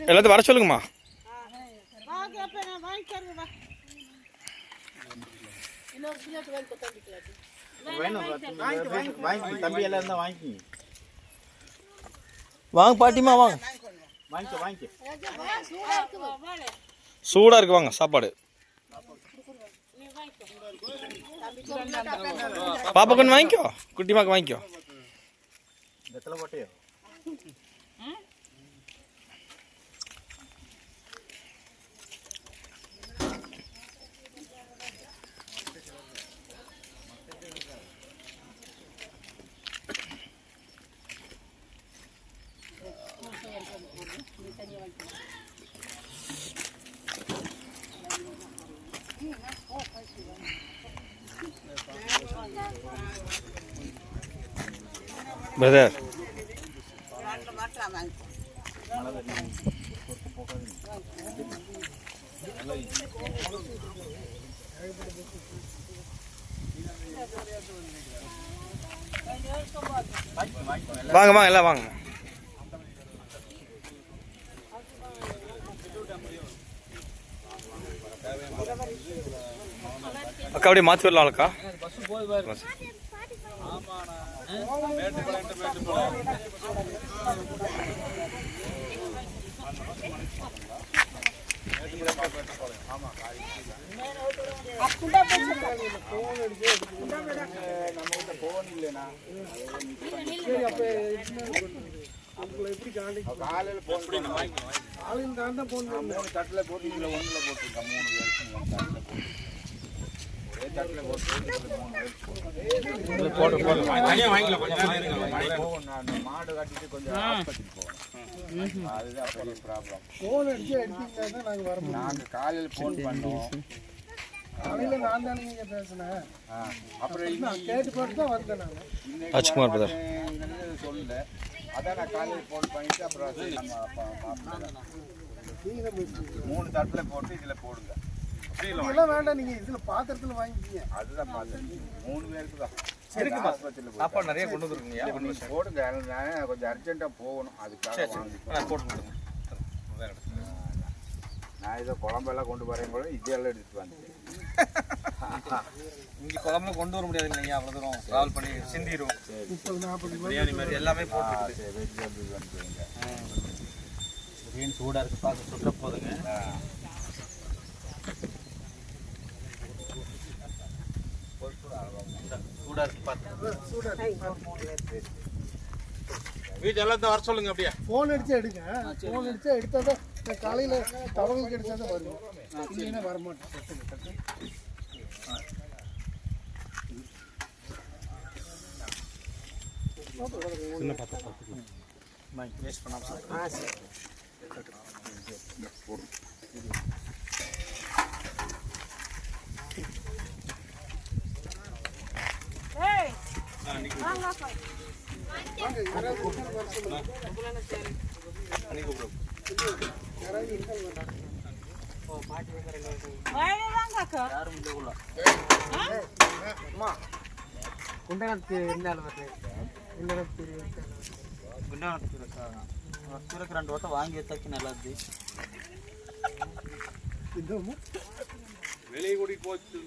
எல்லாத்தையும் வர சொல்லுங்கம்மா. வாங்க பாட்டிமா வாங்க. சூடா இருக்கு வாங்க சாப்பாடு. பாப்பா கொண்டு வாங்கிக்கோ, குட்டிமாக்கு வாங்கிக்கோ. பிரதர் வாங்க வாங்க எல்லாம் வாங்க. அக்கா அப்படியே மாற்றி வரலாம் அக்கா. மாடு கட்டிட்டு கொஞ்சம் அதுதான் பெரிய ப்ராப்ளம். நாங்கள் காலையில் ஃபோன் பண்ணோம். காலையில் நான் தானே நீங்க பேசுனேன். அப்புறம் கேட்டு போட்டு தான் வந்தேன் நான். சொல்லல, அதான் நான் காலையில் ஃபோன் பண்ணிட்டு அப்புறம் நம்ம 3 தட்டில் போட்டு இதில் போடுங்க. இதெல்லாம் வேண்டாம், நீங்க இதுல பாத்திரத்துல வாங்கிக்கீங்க. அதுதான் பாத்திரம் 3 பேருக்கு தான் இருக்கு. ஆஸ்பத்திரியில் சாப்பாடு நிறைய கொண்டு வந்துருக்கீங்க. போடுங்க, நான் கொஞ்சம் அர்ஜென்ட்டா போகணும், அதுக்காக வாங்கி நான் இதை குழம்பெல்லாம் கொண்டு வரேன் கூட இதெல்லாம் எடுத்துட்டு வந்தேன். இங்கே குழம்புல கொண்டு வர முடியாது இல்லைங்க, அவ்வளோ தூரம் ட்ராவல் பண்ணி சிந்திரும். 30-40 பிரியாணி மாதிரி எல்லாமே போட்டு வெஜிடபிள் வந்துருங்க. பிரியாணி சூடாக இருக்கு, பார்க்க சுட்ட போதுங்க. வீட்டு எல்லாத்தையும் வர சொல்லுங்க. அப்படியே ஃபோன் அடிச்சா எடுங்க. ஃபோன் அடிச்சா எடுத்தாதான் காலையில் தகவல் கிடைச்சா தான் வருவோம், இல்லைன்னா வரமாட்டேன். சின்ன பாத்திரம் வேஸ்ட் பண்ணாம சூரக்கு 2 ஓட்டம் வாங்கி வச்சாச்சு. நல்லா இருக்கு. வெளியே கூடி போச்சு.